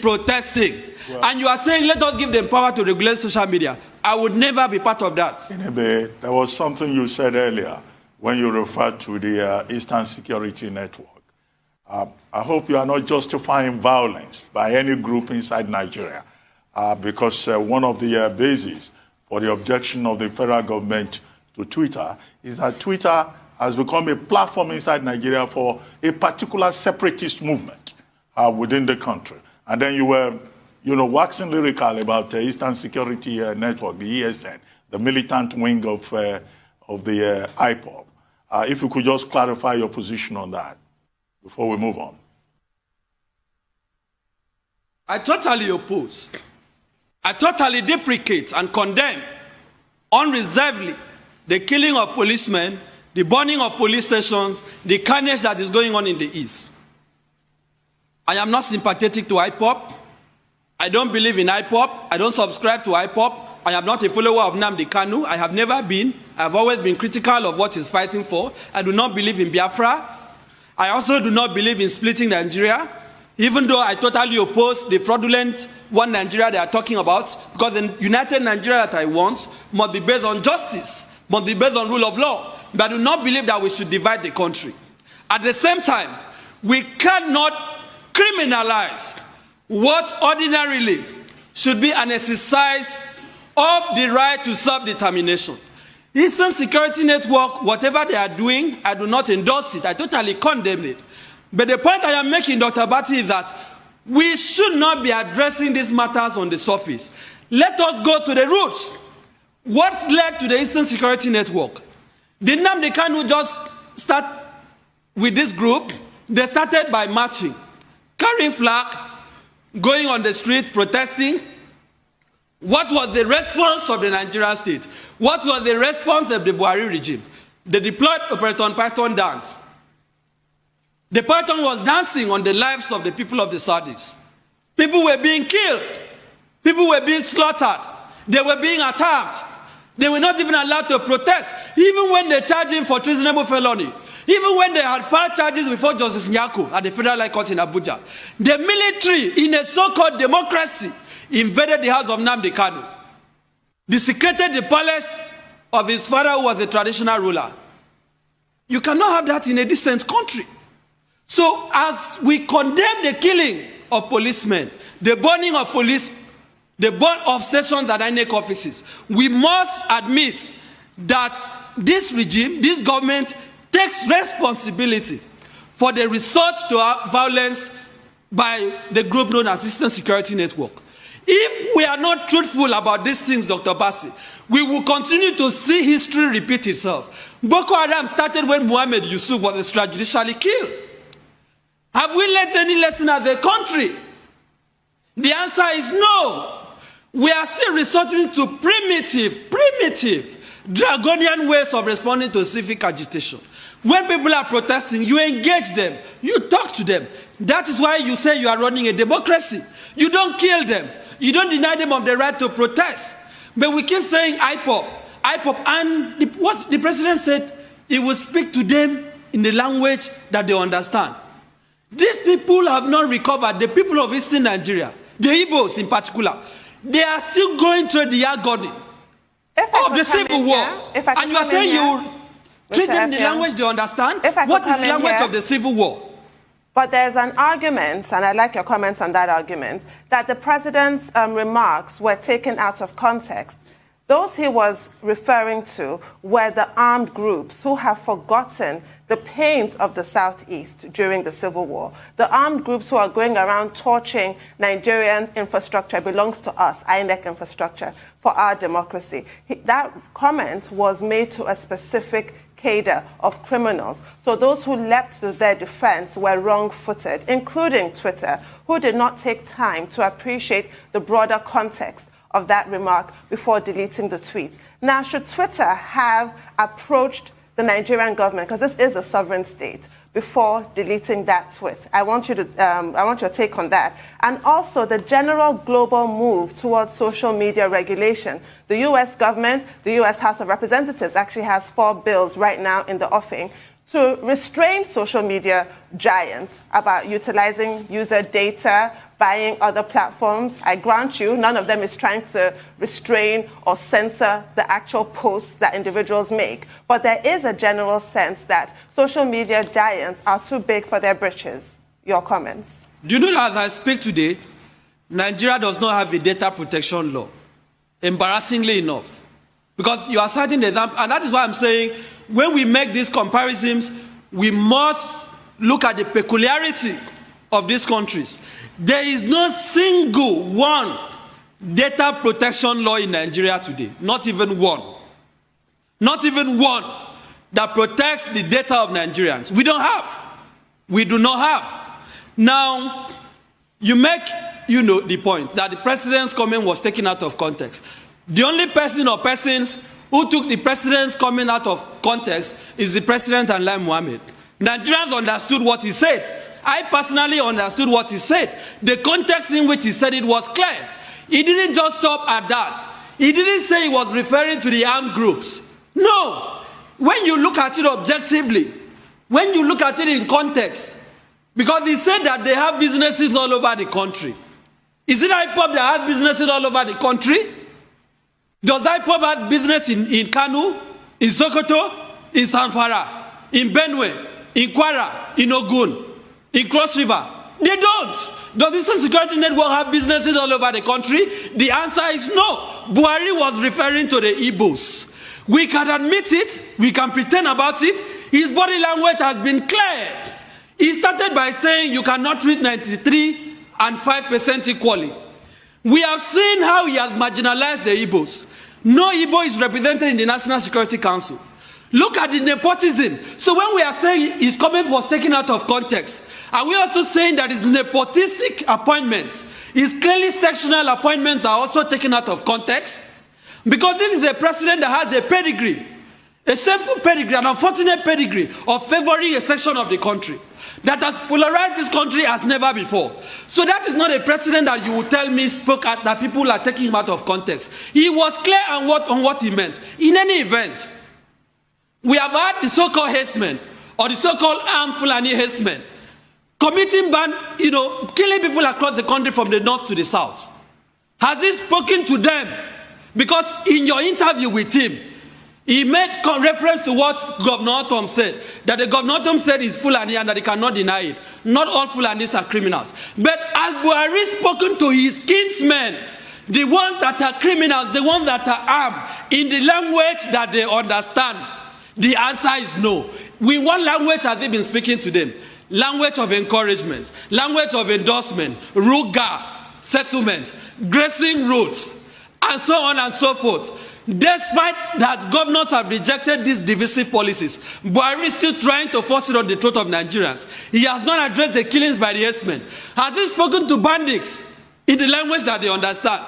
protesting. Well, and you are saying, let us give them power to regulate social media. I would never be part of that. Inebe, there was something you said earlier when you referred to the Eastern Security Network. I hope you are not justifying violence by any group inside Nigeria, because one of the bases for the objection of the federal government to Twitter is that Twitter has become a platform inside Nigeria for a particular separatist movement within the country. And then you were, waxing lyrical about the Eastern Security Network, the ESN, the militant wing of the IPOB. If you could just clarify your position on that before we move on. I totally oppose. I totally deprecate and condemn unreservedly the killing of policemen, the burning of police stations, the carnage that is going on in the East. I am not sympathetic to IPOB. I don't believe in IPOB. I don't subscribe to IPOB. I am not a follower of Nnamdi Kanu. I have never been. I have always been critical of what he's fighting for. I do not believe in Biafra. I also do not believe in splitting Nigeria, even though I totally oppose the fraudulent one Nigeria they are talking about, because the united Nigeria that I want must be based on justice, must be based on rule of law. But I do not believe that we should divide the country. At the same time, we cannot criminalize what ordinarily should be an exercise of the right to self-determination. Eastern Security Network, whatever they are doing, I do not endorse it. I totally condemn it. But the point I am making, Dr. Bati, is that we should not be addressing these matters on the surface. Let us go to the roots. What led to the Eastern Security Network? Did Nnamdi Kanu just start with this group? They started by marching, carrying flag, going on the street, protesting. What was the response of the Nigerian state? What was the response of the Buhari regime? They deployed Operation Python dance. The Python was dancing on the lives of the people of the Saudis. People were being killed. People were being slaughtered. They were being attacked. They were not even allowed to protest, even when they charged him for treasonable felony. Even when they had filed charges before Justice Nyako at the Federal High Court in Abuja. The military, in a so-called democracy, invaded the house of Nnamdi Kanu, desecrated the palace of his father, who was a traditional ruler. You cannot have that in a decent country. So as we condemn the killing of policemen, the burning of police, the burn of stations and INEC offices, we must admit that this regime, this government, takes responsibility for the resort to violence by the group known as Eastern Security Network. If we are not truthful about these things, Dr. Bassi, we will continue to see history repeat itself. Boko Haram started when Muhammad Yusuf was extrajudicially killed. Have we learned any lesson as a country? The answer is no. We are still resorting to primitive, draconian ways of responding to civic agitation. When people are protesting, you engage them, you talk to them. That is why you say you are running a democracy. You don't kill them. You don't deny them of the right to protest. But we keep saying IPOB, and what the president said, he will speak to them in the language that they understand. These people have not recovered. The people of Eastern Nigeria, the Igbos in particular, they are still going through the agony of the civil war. And you are saying you treat them in the language they understand? What is the language of the civil war? But there's an argument, and I'd like your comments on that argument, that the president's remarks were taken out of context. Those he was referring to were the armed groups who have forgotten the pains of the Southeast during the Civil War. The armed groups who are going around torching Nigerian infrastructure belongs to us, INEC infrastructure, for our democracy. That comment was made to a specific cadre of criminals. So those who leapt to their defense were wrong-footed, including Twitter, who did not take time to appreciate the broader context of that remark before deleting the tweet. Now, should Twitter have approached the Nigerian government, because this is a sovereign state, before deleting that tweet? I want your take on that. And also the general global move towards social media regulation. The U.S. government, the U.S. House of Representatives actually has 4 bills right now in the offing to restrain social media giants about utilizing user data, buying other platforms. I grant you, none of them is trying to restrain or censor the actual posts that individuals make. But there is a general sense that social media giants are too big for their britches. Your comments? Do you know that as I speak today, Nigeria does not have a data protection law? Embarrassingly enough. Because you are citing the example, and that is why I'm saying when we make these comparisons, we must look at the peculiarity of these countries. There is no single one data protection law in Nigeria today. Not even one. Not even one that protects the data of Nigerians. We don't have. We do not have. Now, you make, the point that the president's comment was taken out of context. The only person or persons who took the president's comment out of context is the president and Lai Mohammed. Nigerians understood what he said. I personally understood what he said. The context in which he said it was clear. He didn't just stop at that. He didn't say he was referring to the armed groups. No. When you look at it objectively, when you look at it in context, because he said that they have businesses all over the country. Is it IPOB that has businesses all over the country? Does IPOB have business in Kano, in Sokoto, in Zamfara, in Benue, in Kwara, in Ogun, in Cross River? They don't. Does the Eastern Security Network have businesses all over the country? The answer is no. Buhari was referring to the Igbos. We can admit it. We can pretend about it. His body language has been clear. He started by saying you cannot treat 93 and 5% equally. We have seen how he has marginalized the Igbos. No Igbo is represented in the National Security Council. Look at the nepotism. So when we are saying his comment was taken out of context, are we also saying that his nepotistic appointments, his clearly sectional appointments are also taken out of context? Because this is a president that has a pedigree, a shameful pedigree, an unfortunate pedigree of favoring a section of the country that has polarized this country as never before. So that is not a precedent that you will tell me spoke at, that people are taking him out of context. He was clear on what he meant. In any event, we have had the so-called herdsmen or the so-called armed Fulani herdsmen committing killing people across the country from the north to the south. Has he spoken to them? Because in your interview with him, he made reference to what Governor Otom said, that the Governor Otom said is Fulani and that he cannot deny it. Not all Fulanis are criminals. But as Buhari spoken to his kinsmen, the ones that are criminals, the ones that are armed, in the language that they understand, the answer is no. We want language has he been speaking to them. Language of encouragement, language of endorsement, ruga, settlement, grazing roads, and so on and so forth. Despite that governors have rejected these divisive policies, Buhari is still trying to force it on the throat of Nigerians. He has not addressed the killings by the herdsmen. Has he spoken to bandits in the language that they understand?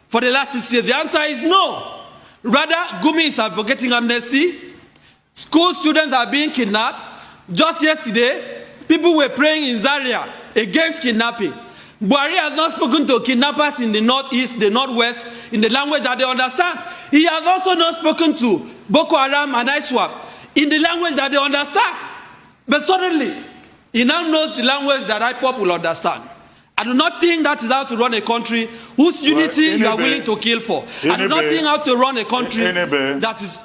For the last 6 years, the answer is no. Rather, Gumi is advocating amnesty. School students are being kidnapped. Just yesterday, people were praying in Zaria against kidnapping. Buhari has not spoken to kidnappers in the northeast, the northwest, in the language that they understand. He has also not spoken to Boko Haram and ISWAP in the language that they understand. But suddenly, he now knows the language that IPOP will understand. I do not think that is how to run a country whose unity you are willing to kill for. I do not think how to run a country that is...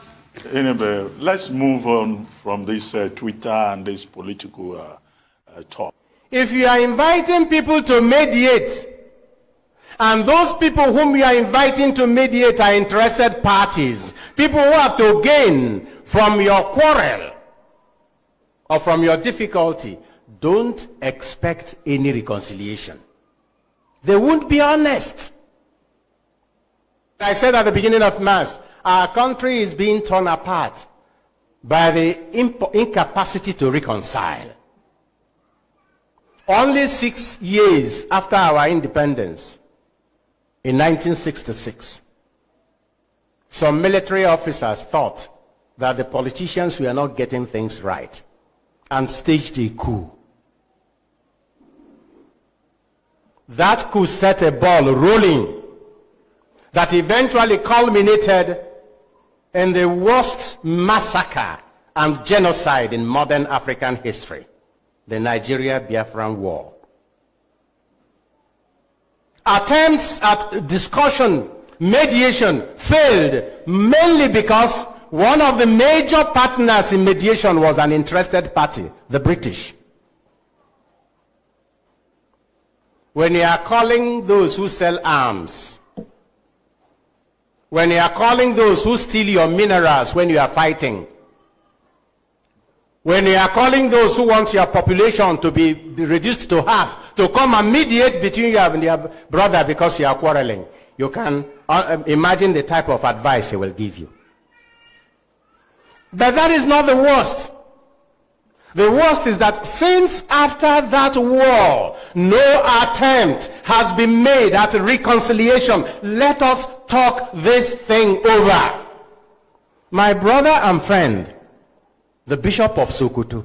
Let's move on from this Twitter and this political talk. If you are inviting people to mediate, and those people whom you are inviting to mediate are interested parties, people who have to gain from your quarrel or from your difficulty, don't expect any reconciliation. They won't be honest. I said at the beginning of Mass, our country is being torn apart by the incapacity to reconcile. Only 6 years after our independence, in 1966, some military officers thought that the politicians were not getting things right and staged a coup. That coup set a ball rolling that eventually culminated in the worst massacre and genocide in modern African history, the Nigeria-Biafran War. attempts at discussion, mediation failed, mainly because one of the major partners in mediation was an interested party, the British. When you are calling those who sell arms, when you are calling those who steal your minerals when you are fighting, when you are calling those who want your population to be reduced to half, to come and mediate between you and your brother because you are quarreling, you can imagine the type of advice he will give you. But that is not the worst. The worst is that since after that war, no attempt has been made at reconciliation. Let us talk this thing over. My brother and friend, the Bishop of Sokoto,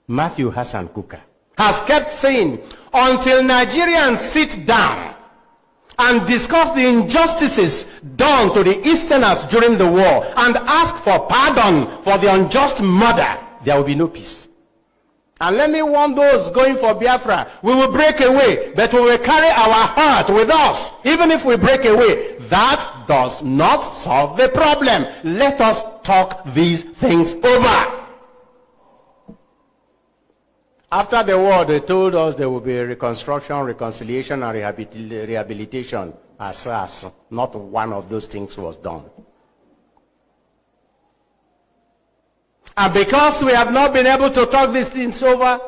Matthew Hassan Kuka, has kept saying, until Nigerians sit down and discuss the injustices done to the Easterners during the war and ask for pardon for the unjust murder, there will be no peace. And let me warn those going for Biafra, we will break away, but we will carry our heart with us. Even if we break away, that does not solve the problem. Let us talk these things over. After the war, they told us there will be reconstruction, reconciliation, and rehabilitation. As not one of those things was done. And because we have not been able to talk these things over,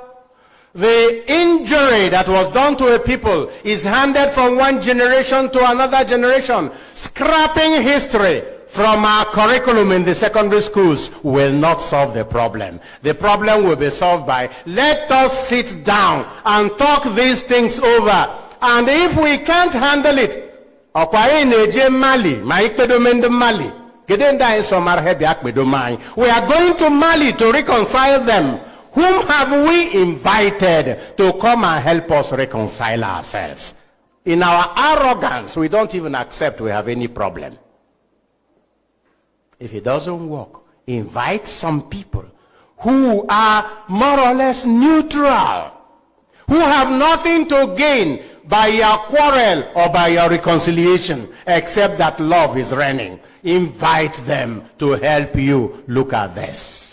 the injury that was done to a people is handed from one generation to another generation. Scrapping history from our curriculum in the secondary schools will not solve the problem. The problem will be solved by, let us sit down and talk these things over. And if we can't handle it, we are going to Mali to reconcile them. Whom have we invited to come and help us reconcile ourselves? In our arrogance, we don't even accept we have any problem. If it doesn't work, invite some people who are more or less neutral, who have nothing to gain by your quarrel or by your reconciliation, except that love is reigning. Invite them to help you look at this.